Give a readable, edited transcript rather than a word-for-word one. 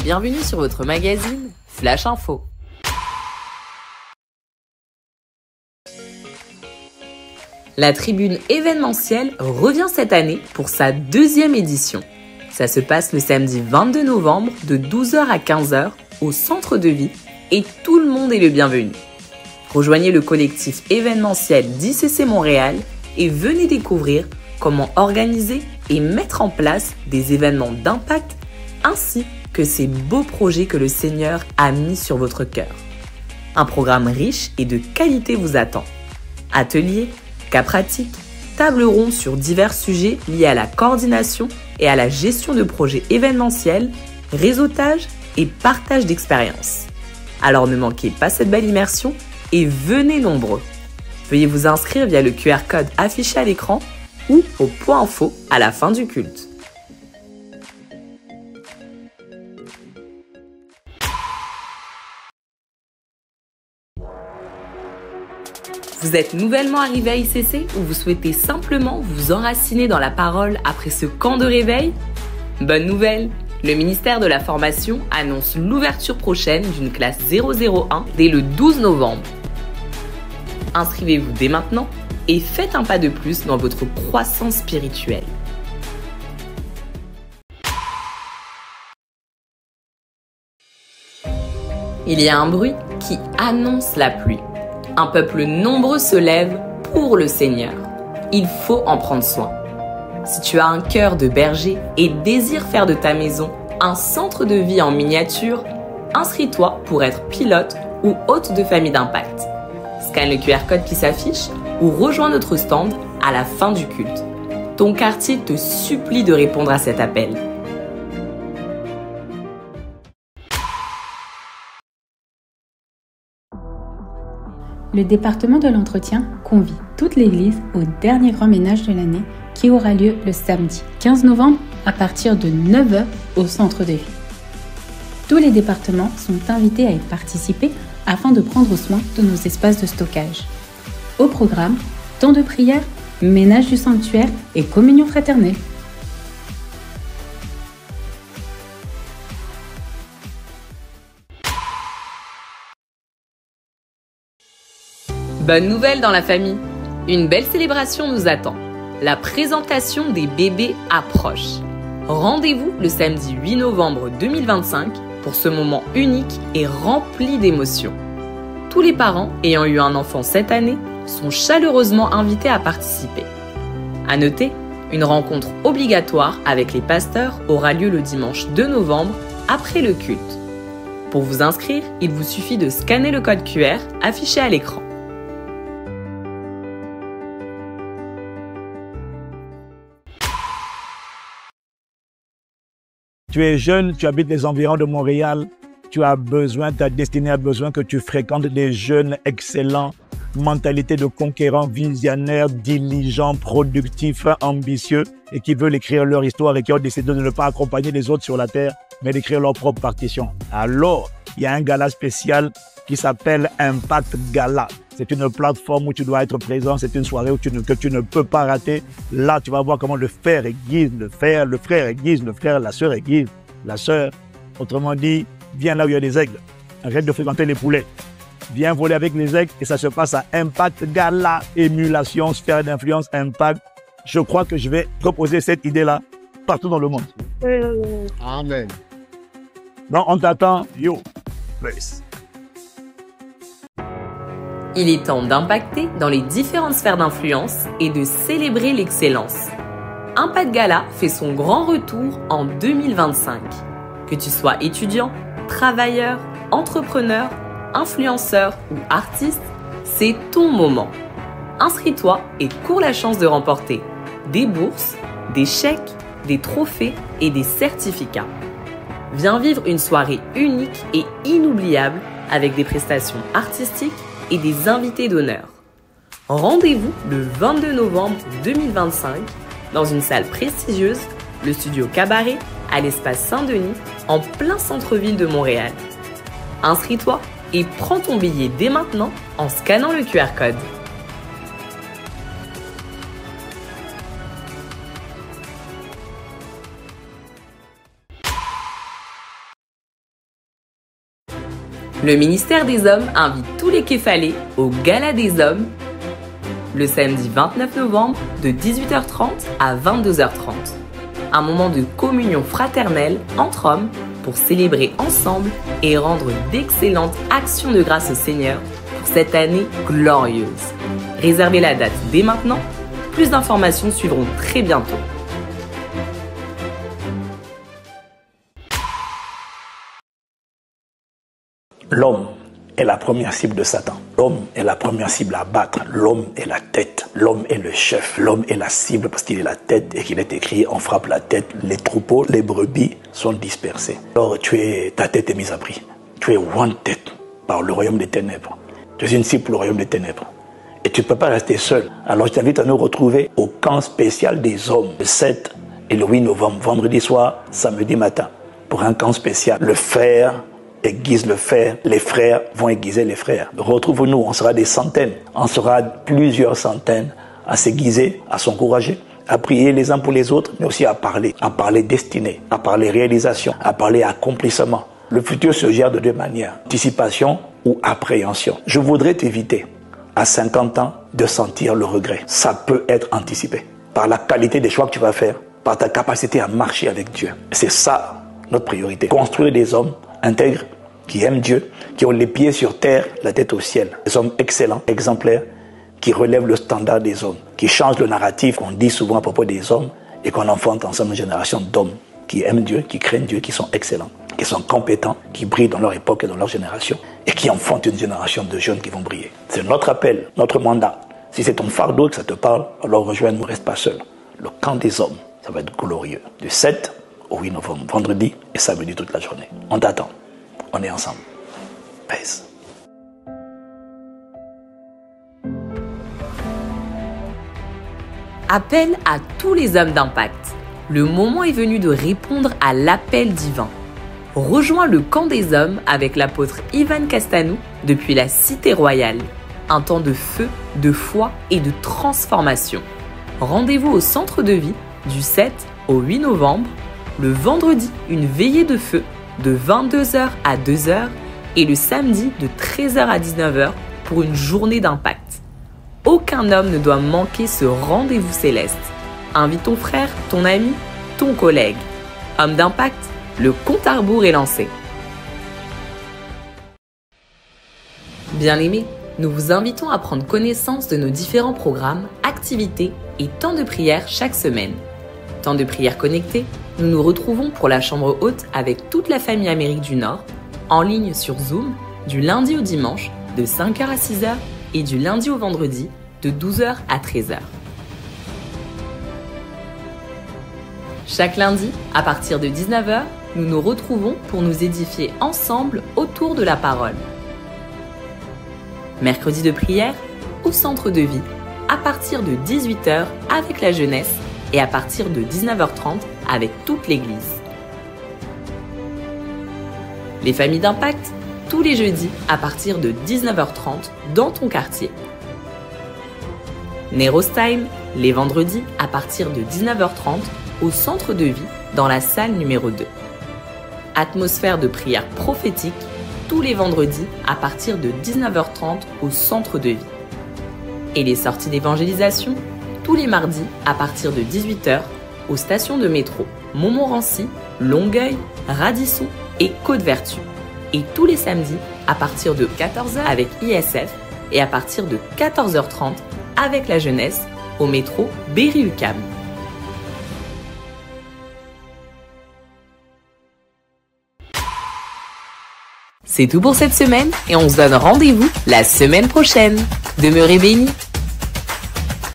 bienvenue sur votre magazine Flash Info. La tribune événementielle revient cette année pour sa 2e édition. Ça se passe le samedi 22 novembre de 12h à 15h au centre de vie et tout le monde est le bienvenu. Rejoignez le collectif événementiel d'ICC Montréal et venez découvrir comment organiser et mettre en place des événements d'impact ainsi que ces beaux projets que le Seigneur a mis sur votre cœur. Un programme riche et de qualité vous attend. Ateliers, cas pratiques, table ronde sur divers sujets liés à la coordination et à la gestion de projets événementiels, réseautage et partage d'expériences. Alors ne manquez pas cette belle immersion et venez nombreux. Veuillez vous inscrire via le QR code affiché à l'écran ou au point info à la fin du culte. Vous êtes nouvellement arrivé à ICC ou vous souhaitez simplement vous enraciner dans la parole après ce camp de réveil? Bonne nouvelle! Le ministère de la Formation annonce l'ouverture prochaine d'une classe 001 dès le 12 novembre. Inscrivez-vous dès maintenant et faites un pas de plus dans votre croissance spirituelle. Il y a un bruit qui annonce la pluie. Un peuple nombreux se lève pour le Seigneur. Il faut en prendre soin. Si tu as un cœur de berger et désires faire de ta maison un centre de vie en miniature, inscris-toi pour être pilote ou hôte de famille d'impact. Scanne le QR code qui s'affiche ou rejoins notre stand à la fin du culte. Ton quartier te supplie de répondre à cet appel. Le département de l'entretien convie toute l'Église au dernier grand ménage de l'année qui aura lieu le samedi 15 novembre à partir de 9h au centre de vie. Tous les départements sont invités à y participer afin de prendre soin de nos espaces de stockage. Au programme, temps de prière, ménage du sanctuaire et communion fraternelle. Bonne nouvelle dans la famille! Une belle célébration nous attend. La présentation des bébés approche. Rendez-vous le samedi 8 novembre 2025 pour ce moment unique et rempli d'émotions. Tous les parents ayant eu un enfant cette année sont chaleureusement invités à participer. À noter, une rencontre obligatoire avec les pasteurs aura lieu le dimanche 2 novembre après le culte. Pour vous inscrire, il vous suffit de scanner le code QR affiché à l'écran. Tu es jeune, tu habites les environs de Montréal, tu as besoin, ta destinée a besoin que tu fréquentes des jeunes excellents, mentalité de conquérants, visionnaires, diligents, productifs, ambitieux et qui veulent écrire leur histoire et qui ont décidé de ne pas accompagner les autres sur la terre, mais d'écrire leur propre partition. Alors, il y a un gala spécial qui s'appelle Impact Gala. C'est une plateforme où tu dois être présent, c'est une soirée que tu ne peux pas rater. Là, tu vas voir comment le frère aiguise le frère aiguise le frère, la sœur aiguise la sœur. Autrement dit, viens là où il y a des aigles. Arrête de fréquenter les poulets. Viens voler avec les aigles et ça se passe à Impact Gala, émulation, sphère d'influence, impact. Je crois que je vais proposer cette idée-là partout dans le monde. Amen. Donc, on t'attend. Yo, place. Il est temps d'impacter dans les différentes sphères d'influence et de célébrer l'excellence. Impact Gala fait son grand retour en 2025. Que tu sois étudiant, travailleur, entrepreneur, influenceur ou artiste, c'est ton moment. Inscris-toi et cours la chance de remporter des bourses, des chèques, des trophées et des certificats. Viens vivre une soirée unique et inoubliable avec des prestations artistiques et des invités d'honneur. Rendez-vous le 22 novembre 2025 dans une salle prestigieuse, le studio Cabaret, à l'espace Saint-Denis, en plein centre-ville de Montréal. Inscris-toi et prends ton billet dès maintenant en scannant le QR code. Le ministère des Hommes invite tous les Kéfalais au Gala des Hommes le samedi 29 novembre de 18h30 à 22h30. Un moment de communion fraternelle entre hommes pour célébrer ensemble et rendre d'excellentes actions de grâce au Seigneur pour cette année glorieuse. Réservez la date dès maintenant. Plus d'informations suivront très bientôt. L'homme est la première cible de Satan. L'homme est la première cible à battre. L'homme est la tête. L'homme est le chef. L'homme est la cible parce qu'il est la tête et qu'il est écrit, on frappe la tête. Les troupeaux, les brebis sont dispersés. Alors ta tête est mise à prix. Tu es wanted par le royaume des ténèbres. Tu es une cible pour le royaume des ténèbres. Et tu ne peux pas rester seul. Alors je t'invite à nous retrouver au camp spécial des hommes le 7 et le 8 novembre, vendredi soir, samedi matin, pour un camp spécial. Le fer aiguise le fer, les frères vont aiguiser les frères. Retrouve-nous, on sera des centaines, on sera plusieurs centaines à s'aiguiser, à s'encourager, à prier les uns pour les autres, mais aussi à parler destinée, à parler réalisation, à parler accomplissement. Le futur se gère de deux manières, anticipation ou appréhension. Je voudrais t'éviter, à 50 ans, de sentir le regret. Ça peut être anticipé par la qualité des choix que tu vas faire, par ta capacité à marcher avec Dieu. C'est ça notre priorité. Construire des hommes intègres, qui aiment Dieu, qui ont les pieds sur terre, la tête au ciel. Des hommes excellents, exemplaires, qui relèvent le standard des hommes, qui changent le narratif qu'on dit souvent à propos des hommes et qu'on enfante ensemble une génération d'hommes qui aiment Dieu, qui craignent Dieu, qui sont excellents, qui sont compétents, qui brillent dans leur époque et dans leur génération et qui enfantent une génération de jeunes qui vont briller. C'est notre appel, notre mandat. Si c'est ton fardeau que ça te parle, alors rejoins-nous, ne reste pas seul. Le camp des hommes, ça va être glorieux. Du 7 au 8 novembre, vendredi et samedi toute la journée. On t'attend. On est ensemble. Peace. Appel à tous les hommes d'impact. Le moment est venu de répondre à l'appel divin. Rejoins le camp des hommes avec l'apôtre Ivan Castanou depuis la Cité Royale. Un temps de feu, de foi et de transformation. Rendez-vous au centre de vie du 7 au 8 novembre. Le vendredi, une veillée de feu de 22h à 2h et le samedi de 13h à 19h pour une journée d'impact. Aucun homme ne doit manquer ce rendez-vous céleste. Invite ton frère, ton ami, ton collègue. Homme d'impact, le compte à rebours est lancé. Bien-aimés, nous vous invitons à prendre connaissance de nos différents programmes, activités et temps de prière chaque semaine. Temps de prière connecté, nous nous retrouvons pour la chambre haute avec toute la famille Amérique du Nord, en ligne sur Zoom, du lundi au dimanche, de 5h à 6h et du lundi au vendredi, de 12h à 13h. Chaque lundi, à partir de 19h, nous nous retrouvons pour nous édifier ensemble autour de la parole. Mercredi de prière, au centre de vie, à partir de 18h avec la jeunesse et à partir de 19h30 avec toute l'Église. Les familles d'impact, tous les jeudis à partir de 19h30 dans ton quartier. Neros Time, les vendredis à partir de 19h30 au centre de vie dans la salle numéro 2. Atmosphère de prière prophétique, tous les vendredis à partir de 19h30 au centre de vie. Et les sorties d'évangélisation, tous les mardis à partir de 18h aux stations de métro Montmorency, Longueuil, Radisson et Côte-Vertu. Et tous les samedis à partir de 14h avec ISF et à partir de 14h30 avec la jeunesse au métro Berry-UQAM. C'est tout pour cette semaine et on se donne rendez-vous la semaine prochaine. Demeurez bénis.